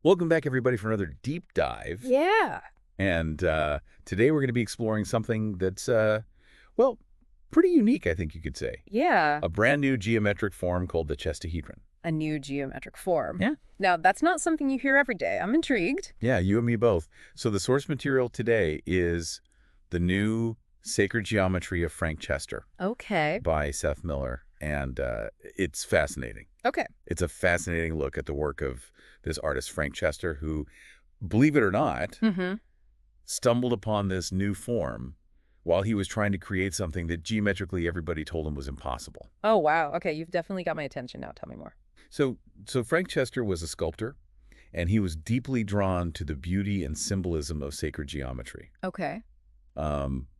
Welcome back, everybody, for another deep dive. Yeah. And today we're going to be exploring something that's, well, pretty unique, I think you could say. Yeah. A brand new geometric form called the Chestahedron. A new geometric form. Yeah. Now, that's not something you hear every day. I'm intrigued. Yeah, you and me both. So the source material today is the new Sacred Geometry of Frank Chester Okay. by Seth Miller. And it's fascinating. Okay. It's a fascinating look at the work of this artist, Frank Chester, who, believe it or not, stumbled upon this new form while he was trying to create something that geometrically everybody told him was impossible. Oh, wow. Okay, you've definitely got my attention now. Tell me more. So Frank Chester was a sculptor, and he was deeply drawn to the beauty and symbolism of sacred geometry, Okay.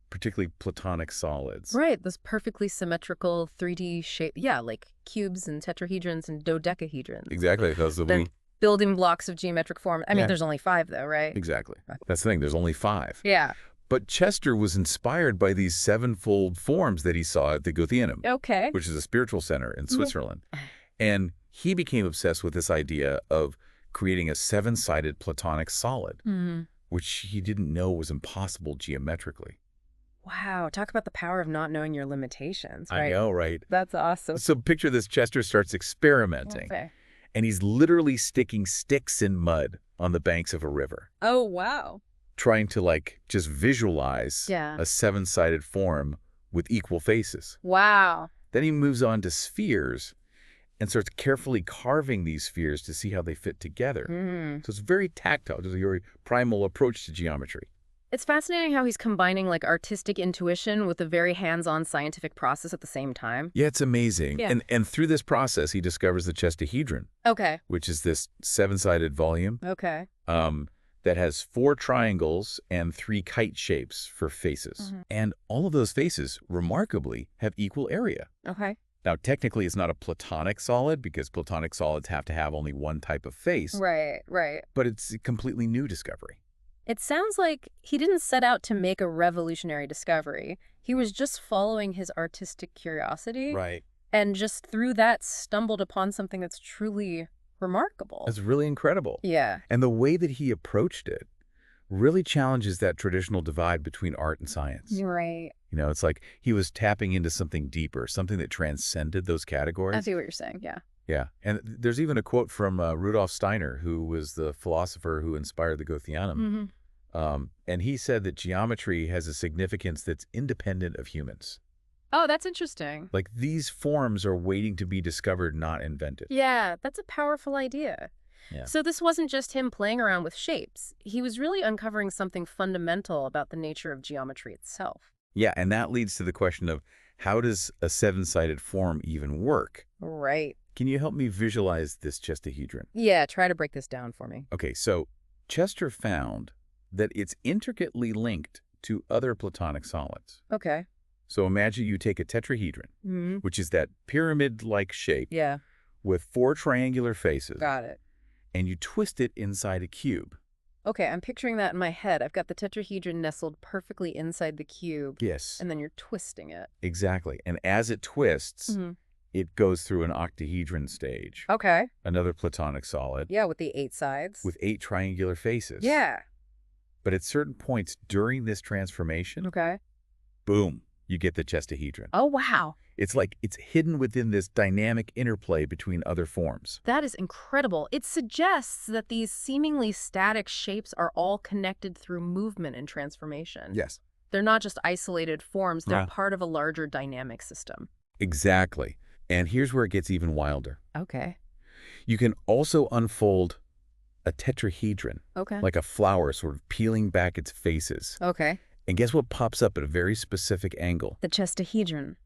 particularly Platonic solids. Right, those perfectly symmetrical 3D shape. Yeah, like cubes and tetrahedrons and dodecahedrons. Exactly. Those are The building blocks of geometric form. I mean, Yeah. there's only 5, though, right? Exactly. That's the thing. There's only 5. Yeah. But Chester was inspired by these 7-fold forms that he saw at the Goetheanum, Okay. which is a spiritual center in Switzerland. And he became obsessed with this idea of creating a 7-sided Platonic solid, which he didn't know was impossible geometrically. Wow. Talk about the power of not knowing your limitations, right? I know, right? That's awesome. So picture this. Chester starts experimenting, Okay. and he's literally sticking sticks in mud on the banks of a river, Oh, wow. trying to, just visualize Yeah. a 7-sided form with equal faces. Wow. Then he moves on to spheres and starts carefully carving these spheres to see how they fit together. So it's very tactile. It's a very primal approach to geometry. It's fascinating how he's combining like artistic intuition with a very hands-on scientific process at the same time. Yeah, it's amazing. Yeah. And through this process, he discovers the Chestahedron, Okay. which is this 7-sided volume Okay. that has 4 triangles and 3 kite shapes for faces. And all of those faces, remarkably, have equal area. Okay. Now, technically, it's not a Platonic solid because Platonic solids have to have only one type of face, Right, right. but it's a completely new discovery. It sounds like he didn't set out to make a revolutionary discovery. He was just following his artistic curiosity. Right. And just through that stumbled upon something that's truly remarkable. It's really incredible. Yeah. And the way that he approached it really challenges that traditional divide between art and science. You're right. You know, it's like he was tapping into something deeper, something that transcended those categories. I see what you're saying, yeah. Yeah. And there's even a quote from Rudolf Steiner, who was the philosopher who inspired the Goetheanum. And he said that geometry has a significance that's independent of humans. Oh, that's interesting. Like these forms are waiting to be discovered, not invented. Yeah, that's a powerful idea. Yeah. So this wasn't just him playing around with shapes. He was really uncovering something fundamental about the nature of geometry itself. Yeah, and that leads to the question of how does a 7-sided form even work? Right. Can you help me visualize this Chestahedron? Yeah, try to break this down for me. Okay, so Chester found that it's intricately linked to other Platonic solids. Okay. So imagine you take a tetrahedron, which is that pyramid-like shape Yeah, with 4 triangular faces, got it. and you twist it inside a cube. Okay, I'm picturing that in my head. I've got the tetrahedron nestled perfectly inside the cube. Yes, And then you're twisting it. exactly. And as it twists, it goes through an octahedron stage, Okay. another Platonic solid, Yeah, with the 8 sides. with 8 triangular faces. Yeah. But at certain points during this transformation, Okay. boom, you get the Chestahedron. Oh, wow. It's like it's hidden within this dynamic interplay between other forms. That is incredible. It suggests that these seemingly static shapes are all connected through movement and transformation. Yes. They're not just isolated forms. They're Yeah. part of a larger dynamic system. Exactly. And here's where it gets even wilder. Okay. You can also unfold a tetrahedron, Okay. like a flower sort of peeling back its faces. Okay. And guess what pops up at a very specific angle? The Chestahedron.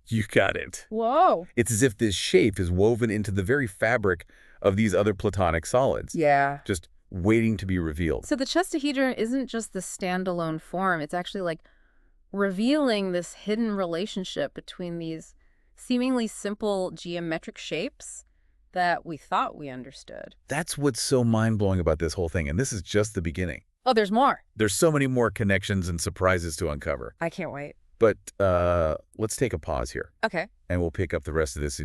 You got it. Whoa. It's as if this shape is woven into the very fabric of these other Platonic solids, Yeah. just waiting to be revealed. So the Chestahedron isn't just the standalone form. It's actually like revealing this hidden relationship between these seemingly simple geometric shapes that we thought we understood. That's what's so mind-blowing about this whole thing, and this is just the beginning. Oh, there's more. There's so many more connections and surprises to uncover. I can't wait. But let's take a pause here, Okay. and we'll pick up the rest of this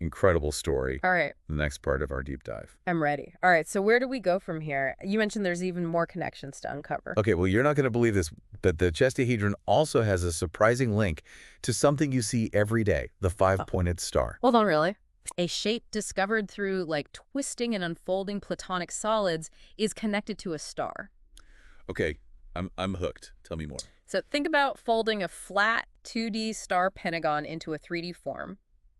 incredible story. All right. The next part of our deep dive. I'm ready. All right, so where do we go from here? You mentioned there's even more connections to uncover. Okay, well, you're not going to believe this, that the Chestahedron also has a surprising link to something you see every day, the five-pointed star. Hold on, really? A shape discovered through, like, twisting and unfolding Platonic solids is connected to a star. Okay, I'm hooked. Tell me more. So think about folding a flat 2D star pentagon into a 3D form.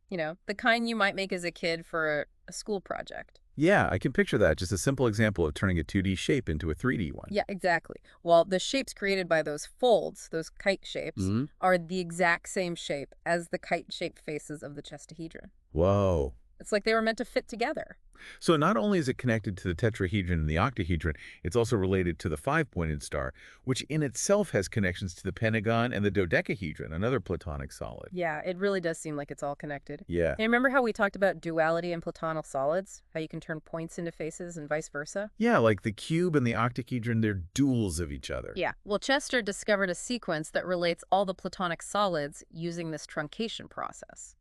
You know, the kind you might make as a kid for a school project. Yeah, I can picture that. Just a simple example of turning a 2D shape into a 3D one. Yeah, exactly. Well, the shapes created by those folds, those kite shapes, are the exact same shape as the kite-shaped faces of the Chestahedron. Whoa. It's like they were meant to fit together. So not only is it connected to the tetrahedron and the octahedron, it's also related to the five-pointed star, which in itself has connections to the pentagon and the dodecahedron, another Platonic solid. Yeah, it really does seem like it's all connected. Yeah. And remember how we talked about duality in Platonic solids? How you can turn points into faces and vice versa? Yeah, like the cube and the octahedron, they're duals of each other. Yeah. Well, Chester discovered a sequence that relates all the Platonic solids using this truncation process.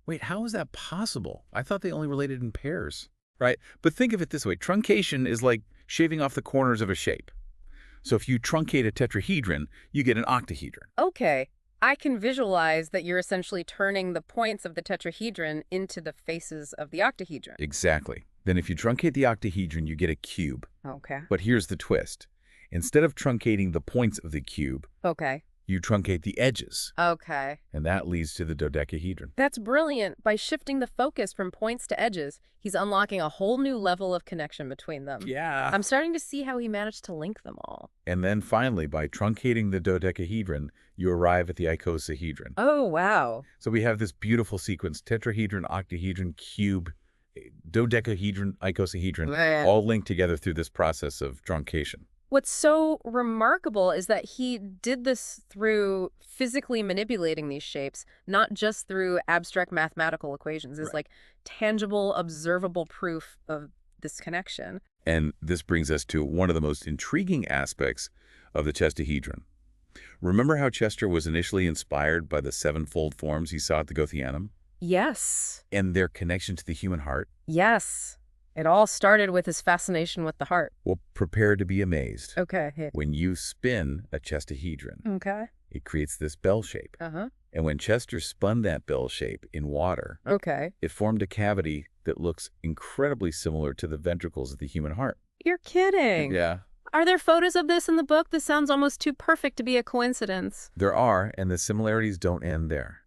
Wait, how is that possible? I thought they only related in pairs. Right? But think of it this way. Truncation is like shaving off the corners of a shape. So if you truncate a tetrahedron, you get an octahedron. Okay. I can visualize that you're essentially turning the points of the tetrahedron into the faces of the octahedron. Exactly. Then if you truncate the octahedron, you get a cube. Okay. But here's the twist. Instead of truncating the points of the cube, Okay. you truncate the edges. Okay. And that leads to the dodecahedron. That's brilliant. By shifting the focus from points to edges, he's unlocking a whole new level of connection between them. Yeah. I'm starting to see how he managed to link them all. And then finally, by truncating the dodecahedron, you arrive at the icosahedron. Oh, wow. So we have this beautiful sequence, tetrahedron, octahedron, cube, dodecahedron, icosahedron, all linked together through this process of truncation. What's so remarkable is that he did this through physically manipulating these shapes, not just through abstract mathematical equations. It's like tangible, observable proof of this connection. And this brings us to one of the most intriguing aspects of the Chestahedron. Remember how Chester was initially inspired by the sevenfold forms he saw at the Goetheanum? Yes. And their connection to the human heart? Yes. It all started with his fascination with the heart. Well, prepare to be amazed. Okay. When you spin a Chestahedron, Okay. it creates this bell shape. Uh-huh. And when Chester spun that bell shape in water, Okay. it formed a cavity that looks incredibly similar to the ventricles of the human heart. You're kidding. Yeah. Are there photos of this in the book? This sounds almost too perfect to be a coincidence. There are, and the similarities don't end there.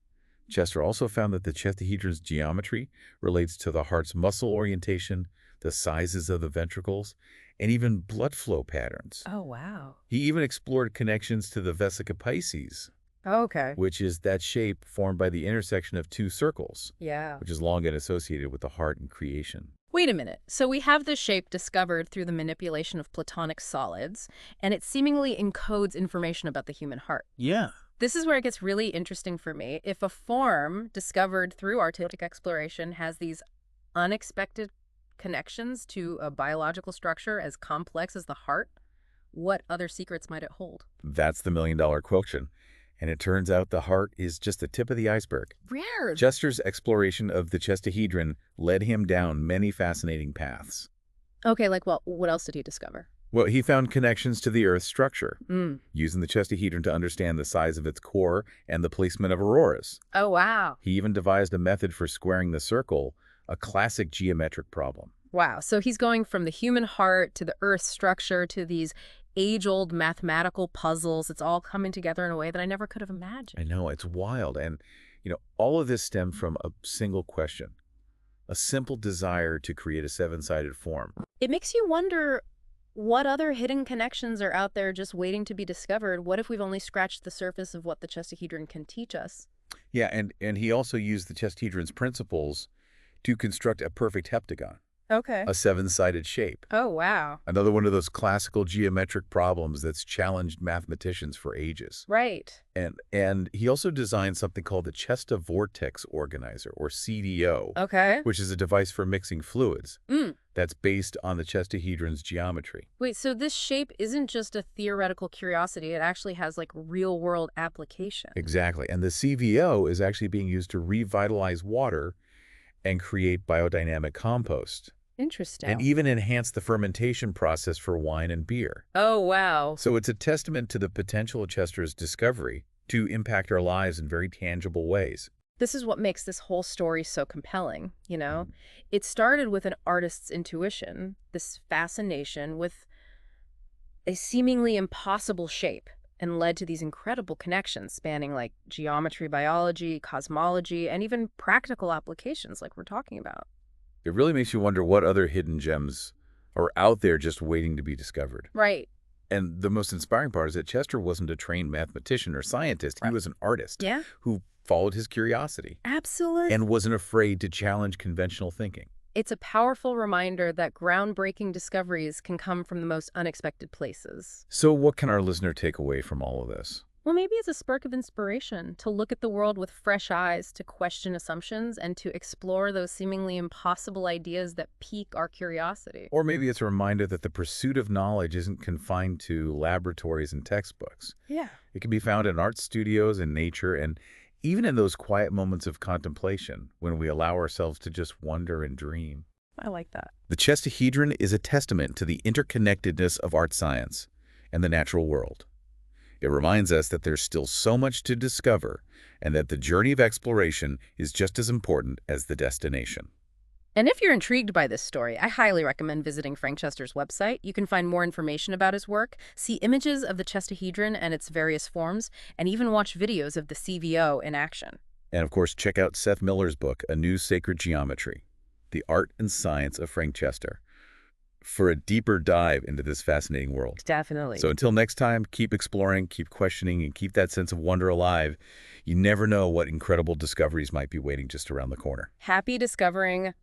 Chester also found that the Chestahedron's geometry relates to the heart's muscle orientation, the sizes of the ventricles, and even blood flow patterns. Oh, wow. He even explored connections to the vesica Piscis, Okay. which is that shape formed by the intersection of two circles, Yeah. which has long been associated with the heart and creation. Wait a minute. So we have this shape discovered through the manipulation of Platonic solids, and it seemingly encodes information about the human heart. Yeah. This is where it gets really interesting for me. If a form discovered through artistic exploration has these unexpected connections to a biological structure as complex as the heart, what other secrets might it hold? That's the million-dollar question. And it turns out the heart is just the tip of the iceberg. Rare. Chester's exploration of the Chestahedron led him down many fascinating paths. Okay, like what else did he discover? Well, he found connections to the Earth's structure, using the Chestahedron to understand the size of its core and the placement of auroras. Oh, wow. He even devised a method for squaring the circle, a classic geometric problem. Wow. So he's going from the human heart to the Earth's structure to these age-old mathematical puzzles. It's all coming together in a way that I never could have imagined. I know, it's wild. And, all of this stemmed from a single question, a simple desire to create a seven-sided form. It makes you wonder what other hidden connections are out there just waiting to be discovered. What if we've only scratched the surface of what the Chestahedron can teach us? Yeah, and he also used the Chestahedron's principles to construct a perfect heptagon. Okay. A seven-sided shape. Oh, wow. Another one of those classical geometric problems that's challenged mathematicians for ages. Right. And he also designed something called the Chesta Vortex Organizer, or CDO, Okay. which is a device for mixing fluids that's based on the Chestahedron's geometry. Wait, so this shape isn't just a theoretical curiosity. It actually has, like, real-world application. Exactly. And the CVO is actually being used to revitalize water and create biodynamic compost, and Interesting. even enhance the fermentation process for wine and beer. Oh, wow. So it's a testament to the potential of Chester's discovery to impact our lives in very tangible ways. This is what makes this whole story so compelling, you know? It started with an artist's intuition, this fascination with a seemingly impossible shape, and led to these incredible connections spanning like geometry, biology, cosmology, and even practical applications like we're talking about. It really makes you wonder what other hidden gems are out there just waiting to be discovered. Right. And the most inspiring part is that Chester wasn't a trained mathematician or scientist. He Right. was an artist Yeah, who followed his curiosity absolutely. and wasn't afraid to challenge conventional thinking. It's a powerful reminder that groundbreaking discoveries can come from the most unexpected places. So what can our listener take away from all of this? Well, maybe it's a spark of inspiration to look at the world with fresh eyes, to question assumptions, and to explore those seemingly impossible ideas that pique our curiosity. Or maybe it's a reminder that the pursuit of knowledge isn't confined to laboratories and textbooks. Yeah. It can be found in art studios, in nature, and even in those quiet moments of contemplation when we allow ourselves to just wonder and dream. I like that. The Chestahedron is a testament to the interconnectedness of art science and the natural world. It reminds us that there's still so much to discover and that the journey of exploration is just as important as the destination. And if you're intrigued by this story, I highly recommend visiting Frank Chester's website. You can find more information about his work, see images of the Chestahedron and its various forms, and even watch videos of the CVO in action. And of course, check out Seth Miller's book, A New Sacred Geometry, The Art and Science of Frank Chester, for a deeper dive into this fascinating world. Definitely. So until next time, keep exploring, keep questioning, and keep that sense of wonder alive. You never know what incredible discoveries might be waiting just around the corner. Happy discovering.